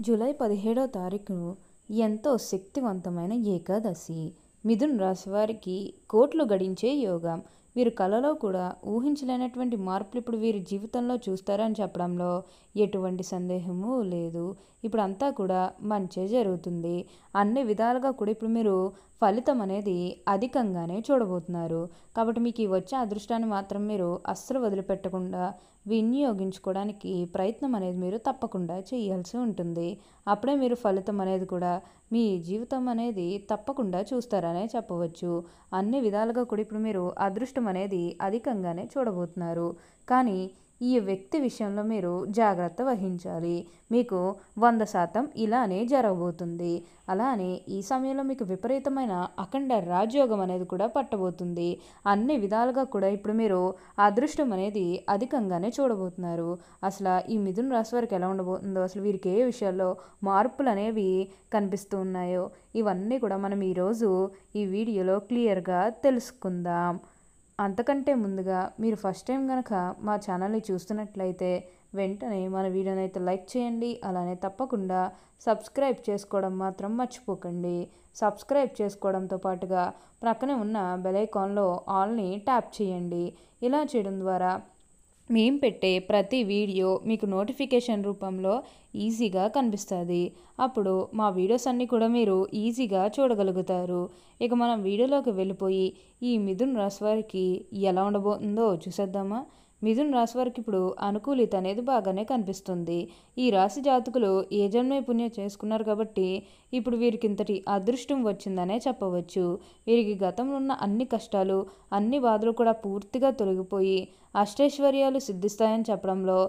July 17వ తారీఖు ఎంతో శక్తివంతమైన ఏకాదశి. మిథున్ రాశి వారికి కోట్లు గడించే యోగం. వీరు కలలో కూడా ఊహించలేనటువంటి మార్పులు ఇప్పుడు వీరి జీవితంలో చూస్తారని చెప్పడంలో ఎటువంటి సందేహము లేదు. ఇప్పుడు అంతా కూడా మంచే జరుగుతుంది. అన్ని విధాలుగా కూడా ఇప్పుడు మీరు ఫలితం అనేది అధికంగానే చూడబోతున్నారు. కాబట్టి మీకు ఈ వచ్చే అదృష్టాన్ని మాత్రం మీరు అస్సలు వదిలిపెట్టకుండా వినియోగించుకోవడానికి ప్రయత్నం అనేది మీరు తప్పకుండా చేయాల్సి ఉంటుంది. అప్పుడే మీరు ఫలితం అనేది కూడా మీ జీవితం అనేది తప్పకుండా చూస్తారనే చెప్పవచ్చు. అన్ని విధాలుగా కూడా ఇప్పుడు మీరు అదృష్టం అనేది అధికంగానే చూడబోతున్నారు. కానీ ఈ వ్యక్తి విషయంలో మీరు జాగ్రత్త వహించాలి. మీకు 100% ఇలానే జరగబోతుంది. అలానే ఈ సమయంలో మీకు విపరీతమైన అఖండ రాజయోగం అనేది కూడా పట్టబోతుంది. అన్ని విధాలుగా కూడా ఇప్పుడు మీరు అదృష్టం అనేది అధికంగానే చూడబోతున్నారు. అసలు ఈ మిథున రాశి వారికి ఎలా ఉండబోతుందో, అసలు వీరికి ఏ విషయాల్లో మార్పులు అనేవి కనిపిస్తూ ఉన్నాయో, ఇవన్నీ కూడా మనం ఈరోజు ఈ వీడియోలో క్లియర్గా తెలుసుకుందాం. అంతకంటే ముందుగా మీరు ఫస్ట్ టైం కనుక మా ఛానల్ని చూస్తున్నట్లయితే వెంటనే మన వీడియోని అయితే లైక్ చేయండి. అలానే తప్పకుండా సబ్స్క్రైబ్ చేసుకోవడం మాత్రం మర్చిపోకండి. సబ్స్క్రైబ్ చేసుకోవడంతో పాటుగా ప్రక్కనే ఉన్న బెల్ ఐకాన్లో ఆల్ని ట్యాప్ చేయండి. ఇలా చేయడం ద్వారా మేము పెట్టే ప్రతి వీడియో మీకు నోటిఫికేషన్ రూపంలో ఈజీగా కనిపిస్తుంది. అప్పుడు మా వీడియోస్ అన్నీ కూడా మీరు ఈజీగా చూడగలుగుతారు. ఇక మనం వీడియోలోకి వెళ్ళిపోయి ఈ మిథున్ రాశి వారికి ఎలా ఉండబోతుందో చూసేద్దామా. మిథున్ రాశి వారికి ఇప్పుడు అనుకూలిత అనేది బాగానే కనిపిస్తుంది. ఈ రాశి జాతకులు ఏ జన్మే పుణ్యం చేసుకున్నారు కాబట్టి ఇప్పుడు వీరికి ఇంతటి అదృష్టం వచ్చిందనే చెప్పవచ్చు. వీరికి గతంలో ఉన్న అన్ని కష్టాలు, అన్ని బాధలు కూడా పూర్తిగా తొలగిపోయి అష్టైశ్వర్యాలు సిద్ధిస్తాయని చెప్పడంలో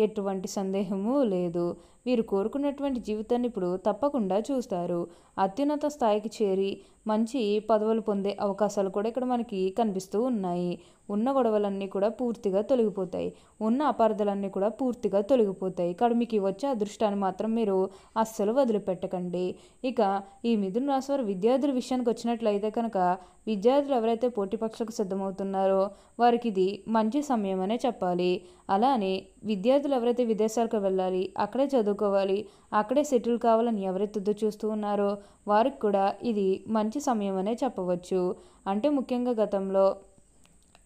ఎటువంటి సందేహము లేదు. వీరు కోరుకున్నటువంటి జీవితాన్ని ఇప్పుడు తప్పకుండా చూస్తారు. అత్యున్నత స్థాయికి చేరి మంచి పదవులు పొందే అవకాశాలు కూడా ఇక్కడ మనకి కనిపిస్తూ ఉన్నాయి. ఉన్న గొడవలన్నీ కూడా పూర్తిగా తొలగిపోతాయి. ఉన్న అపార్థాలన్నీ కూడా పూర్తిగా తొలగిపోతాయి. ఇక్కడ మీకు వచ్చే అదృష్టాన్ని మాత్రం మీరు అస్సలు వదిలిపెట్టకండి. ఇక ఈ మిథున రాశి వారి విద్యార్థుల విషయానికి వచ్చినట్లయితే కనుక విద్యార్థులు ఎవరైతే పోటీ పరీక్షలకు సిద్ధమవుతున్నారో వారికి ఇది మంచి సమయం అనే చెప్పాలి. అలానే విద్యార్థులు ఎవరైతే విదేశాలకు వెళ్ళాలి, అక్కడే చదువుకోవాలి, అక్కడే సెటిల్ కావాలని ఎవరైతే చూస్తూ ఉన్నారో వారికి కూడా ఇది మంచి సమయం అనే చెప్పవచ్చు. అంటే ముఖ్యంగా గతంలో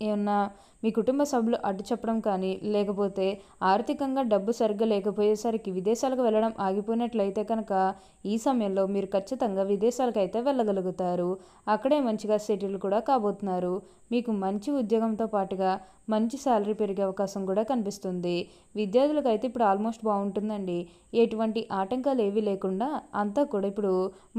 ఏమన్నా మీ కుటుంబ సభ్యులు అడ్డు చెప్పడం కానీ, లేకపోతే ఆర్థికంగా డబ్బు సరిగ్గా లేకపోయేసరికి విదేశాలకు వెళ్ళడం ఆగిపోయినట్లయితే కనుక ఈ సమయంలో మీరు ఖచ్చితంగా విదేశాలకు అయితే వెళ్ళగలుగుతారు. అక్కడే మంచిగా సెటిల్ కూడా కాబోతున్నారు. మీకు మంచి ఉద్యోగంతో పాటుగా మంచి శాలరీ పెరిగే అవకాశం కూడా కనిపిస్తుంది. విద్యార్థులకు అయితే ఇప్పుడు ఆల్మోస్ట్ బాగుంటుందండి. ఎటువంటి ఆటంకాలు ఏవీ లేకుండా అంతా కూడా ఇప్పుడు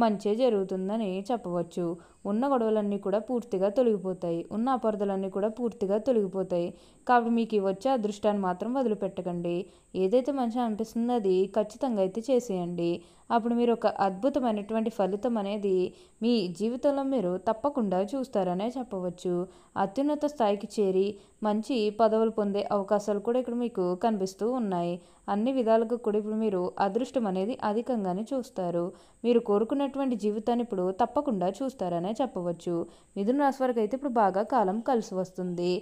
మంచే జరుగుతుందని చెప్పవచ్చు. ఉన్న గొడవలన్నీ కూడా పూర్తిగా తొలగిపోతాయి. ఉన్న అపార్థాలన్నీ కూడా పూర్తిగా తొలగిపోతాయి. కాబట్టి మీకు వచ్చే అదృష్టాన్ని మాత్రం వదిలిపెట్టకండి. ఏదైతే మంచిగా అనిపిస్తుందో అది ఖచ్చితంగా అయితే చేసేయండి. అప్పుడు మీరు ఒక అద్భుతమైనటువంటి ఫలితం అనేది మీ జీవితంలో మీరు తప్పకుండా చూస్తారనే చెప్పవచ్చు. అత్యున్నత స్థాయికి చేరి మంచి పదవులు పొందే అవకాశాలు కూడా ఇక్కడ మీకు కనిపిస్తూ ఉన్నాయి. అన్ని విధాలుగా కూడా ఇప్పుడు మీరు అదృష్టం అనేది అధికంగానే చూస్తారు. మీరు కోరుకున్నటువంటి జీవితాన్ని ఇప్పుడు తప్పకుండా చూస్తారనే చెప్పవచ్చు. మిథున రాశి వారికి అయితే ఇప్పుడు బాగా కాలం కలిసి వస్తుంది.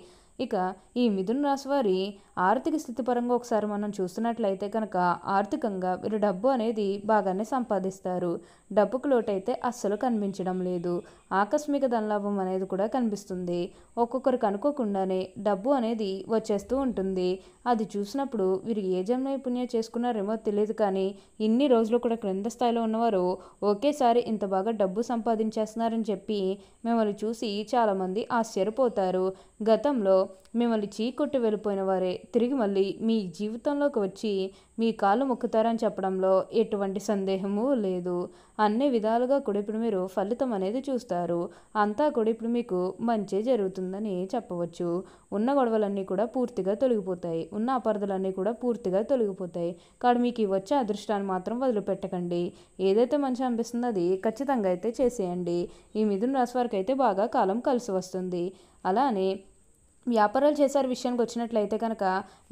ఇక ఈ మిథున రాశి వారి ఆర్థిక స్థితి పరంగా ఒకసారి మనం చూస్తున్నట్లయితే కనుక ఆర్థికంగా వీరు డబ్బు అనేది బాగానే సంపాదిస్తారు. డబ్బుకు లోటైతే అస్సలు కనిపించడం లేదు. ఆకస్మిక ధనలాభం అనేది కూడా కనిపిస్తుంది. ఒక్కొక్కరికి అనుకోకుండానే డబ్బు అనేది వచ్చేస్తూ ఉంటుంది. అది చూసినప్పుడు వీరు ఏ జన్మ పుణ్యం చేసుకున్నారేమో తెలియదు, కానీ ఇన్ని రోజులు కూడా క్రింద స్థాయిలో ఉన్నవారు ఒకేసారి ఇంత బాగా డబ్బు సంపాదించేస్తున్నారని చెప్పి మిమ్మల్ని చూసి చాలామంది ఆశ్చర్యపోతారు. గతంలో మిమ్మల్ని చీకొట్టి వెళ్ళిపోయిన వారే తిరిగి మళ్ళీ మీ జీవితంలోకి వచ్చి మీ కాళ్ళు మొక్కుతారని చెప్పడంలో ఎటువంటి సందేహము లేదు. అన్ని విధాలుగా కూడా ఇప్పుడు మీరు ఫలితం అనేది చూస్తారు. అంతా కూడా ఇప్పుడు మీకు మంచి జరుగుతుందని చెప్పవచ్చు. ఉన్న గొడవలన్నీ కూడా పూర్తిగా తొలగిపోతాయి. ఉన్న అపార్థాలన్నీ కూడా పూర్తిగా తొలగిపోతాయి. కాబట్టి మీకు వచ్చే అదృష్టాన్ని మాత్రం వదిలిపెట్టకండి. ఏదైతే మంచి అనిపిస్తుందో అది ఖచ్చితంగా అయితే చేసేయండి. ఈ మిథున రాశి వారికి అయితే బాగా కాలం కలిసి వస్తుంది. అలానే వ్యాపారాలు చేసే విషయానికి వచ్చినట్లయితే కనుక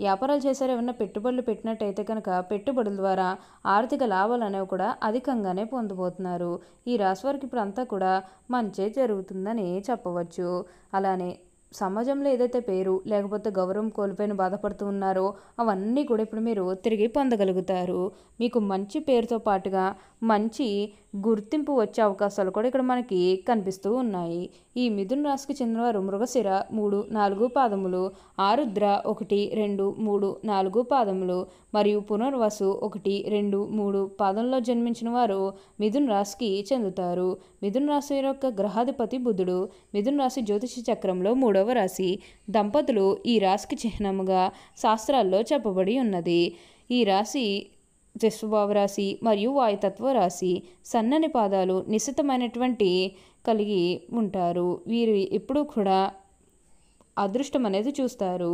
వ్యాపారాలు చేసారు, ఏమన్నా పెట్టుబడులు పెట్టినట్టయితే కనుక పెట్టుబడుల ద్వారా ఆర్థిక లాభాలు అనేవి కూడా అధికంగానే పొందబోతున్నారు. ఈ రాశి వారికి ఇప్పుడు అంతా కూడా మంచే జరుగుతుందని చెప్పవచ్చు. అలానే సమాజంలో ఏదైతే పేరు లేకపోతే గౌరవం కోల్పోయిన బాధపడుతూ ఉన్నారో అవన్నీ కూడా ఇప్పుడు మీరు తిరిగి పొందగలుగుతారు. మీకు మంచి పేరుతో పాటుగా మంచి గుర్తింపు వచ్చే అవకాశాలు కూడా ఇక్కడ మనకి కనిపిస్తూ ఉన్నాయి. ఈ మిథున రాశికి చెందినవారు మృగశిర 3, 4 పాదములు, ఆరుద్ర 1, 2, 3, 4 పాదములు మరియు పునర్వసు 1, 2, 3 పాదంలో జన్మించిన వారు మిథున రాశికి చెందుతారు. మిథున రాశి యొక్క గ్రహాధిపతి బుధుడు. మిథున రాశి జ్యోతిష చక్రంలో 3వ రాశి. దంపతులు ఈ రాశికి చిహ్నముగా శాస్త్రాల్లో చెప్పబడి ఉన్నది. ఈ రాశి వృషభ రాశి మరియు వాయుతత్వ రాశి. సన్నని పాదాలు నిశితమైనటువంటి కలిగి ఉంటారు. వీరు ఎప్పుడూ కూడా అదృష్టం అనేది చూస్తారు.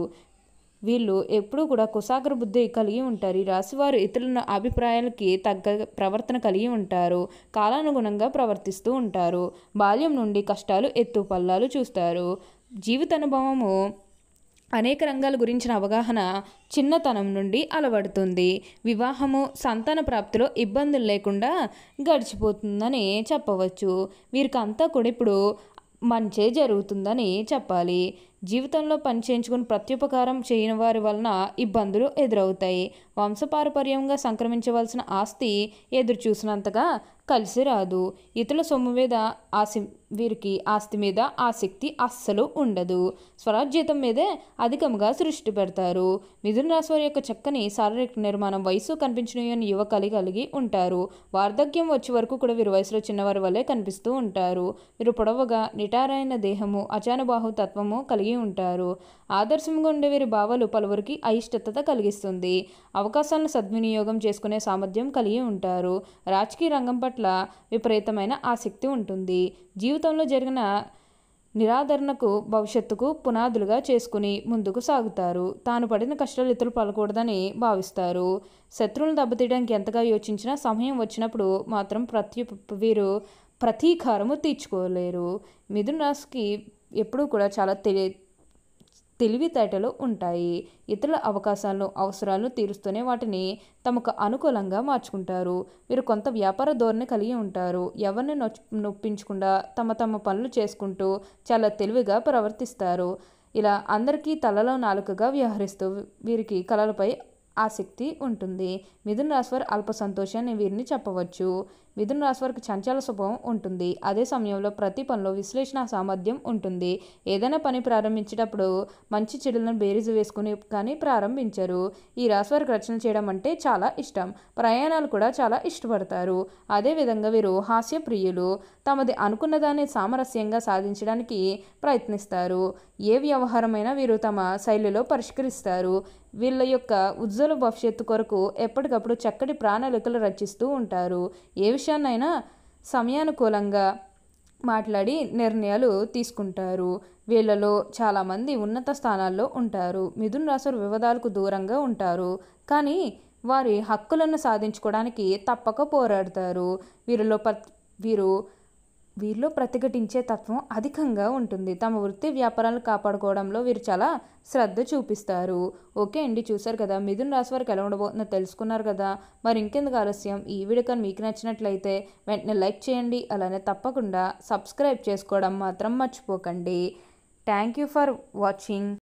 వీళ్ళు ఎప్పుడూ కూడా కుశాగ్ర బుద్ధి కలిగి ఉంటారు. ఈ రాశివారు ఇతరుల అభిప్రాయాలకి తగ్గ ప్రవర్తన కలిగి ఉంటారు. కాలానుగుణంగా ప్రవర్తిస్తూ ఉంటారు. బాల్యం నుండి కష్టాలు ఎత్తు పల్లాలు చూస్తారు. జీవిత అనుభవము అనేక రంగాల గురించిన అవగాహన చిన్నతనం నుండి అలవడుతుంది. వివాహము సంతాన ప్రాప్తిలో ఇబ్బందులు లేకుండా గడిచిపోతుందని చెప్పవచ్చు. వీరికి అంతా కూడా ఇప్పుడు మంచే జరుగుతుందని చెప్పాలి. జీవితంలో పని చేయించుకుని ప్రత్యుపకారం చేయని వారి వలన ఇబ్బందులు ఎదురవుతాయి. వంశపారపర్యంగా సంక్రమించవలసిన ఆస్తి ఎదురు చూసినంతగా కలిసి రాదు. ఇతరుల సొమ్ము మీద వీరికి ఆస్తి మీద ఆసక్తి అస్సలు ఉండదు. స్వరాజ్యతం మీదే అధికంగా సృష్టి పెడతారు. మిథున రాశి వారి యొక్క చక్కని శారీరక నిర్మాణం వయసు కనిపించిన యువ కలిగి ఉంటారు. వార్ధక్యం వచ్చే వరకు కూడా వీరు వయసులో చిన్నవారి వల్లే కనిపిస్తూ ఉంటారు. వీరు పొడవుగా నిటారైన దేహము అచానుబాహు తత్వము కలిగి ఉంటారు. ఆదర్శంగా ఉండే వీరి భావాలు పలువురికి అయిష్టత కలిగిస్తుంది. అవకాశాలను సద్వినియోగం చేసుకునే సామర్థ్యం కలిగి ఉంటారు. రాజకీయ రంగం పట్ల విపరీతమైన ఆసక్తి ఉంటుంది. జీవితంలో జరిగిన నిరాదరణకు భవిష్యత్తుకు పునాదులుగా చేసుకుని ముందుకు సాగుతారు. తాను పడిన కష్టాలు ఇతరులు పడకూడదని భావిస్తారు. శత్రువులను దెబ్బతీయడానికి ఎంతగా యోచించినా సమయం వచ్చినప్పుడు మాత్రం వీరు ప్రతీకారము తీర్చుకోలేరు. మిథున రాశికి ఎప్పుడూ కూడా చాలా తెలివితేటలు ఉంటాయి. ఇతరుల అవకాశాలను అవసరాలను తీరుస్తూనే వాటిని తమకు అనుకూలంగా మార్చుకుంటారు. వీరు కొంత వ్యాపార ధోరణి కలిగి ఉంటారు. ఎవరిని నొప్పించకుండా తమ పనులు చేసుకుంటూ చాలా తెలివిగా ప్రవర్తిస్తారు. ఇలా అందరికీ తలలో నాలుకగా వ్యవహరిస్తూ వీరికి కళలపై ఆసక్తి ఉంటుంది. మిథున రాశి వారు అల్ప సంతోషాన్ని వీరిని చెప్పవచ్చు. మిథున రాశి వారికి చంచల స్వభావం ఉంటుంది. అదే సమయంలో ప్రతి పనిలో విశ్లేషణ సామర్థ్యం ఉంటుంది. ఏదైనా పని ప్రారంభించేటప్పుడు మంచి చెడులను బేరీజు వేసుకుని కానీ ప్రారంభించరు. ఈ రాశి వారికి రచన చేయడం అంటే చాలా ఇష్టం. ప్రయాణాలు కూడా చాలా ఇష్టపడతారు. అదేవిధంగా వీరు హాస్య ప్రియులు. తమది అనుకున్న దాన్ని సామరస్యంగా సాధించడానికి ప్రయత్నిస్తారు. ఏ వ్యవహారమైనా వీరు తమ శైలిలో పరిష్కరిస్తారు. వీళ్ళ యొక్క ఉజ్వల భవిష్యత్తు కొరకు ఎప్పటికప్పుడు చక్కటి ప్రణాళికలు రచిస్తూ ఉంటారు. ఏ విషయాన్నైనా సమయానుకూలంగా మాట్లాడి నిర్ణయాలు తీసుకుంటారు. వీళ్ళలో చాలామంది ఉన్నత స్థానాల్లో ఉంటారు. మిథున రాశి వివాదాలకు దూరంగా ఉంటారు. కానీ వారి హక్కులను సాధించుకోవడానికి తప్పక పోరాడతారు. వీరిలో ప్రతిఘటించే తత్వం అధికంగా ఉంటుంది. తమ వృత్తి వ్యాపారాలను కాపాడుకోవడంలో వీరు చాలా శ్రద్ధ చూపిస్తారు. ఓకే అండి, చూసారు కదా మిథున రాశి వారికి ఎలా ఉండబోతుందో తెలుసుకున్నారు కదా. మరి ఇంకెందుకు ఆలస్యం, ఈ వీడియో కానీ మీకు నచ్చినట్లయితే వెంటనే లైక్ చేయండి. అలానే తప్పకుండా సబ్స్క్రైబ్ చేసుకోవడం మాత్రం మర్చిపోకండి. Thank you for watching.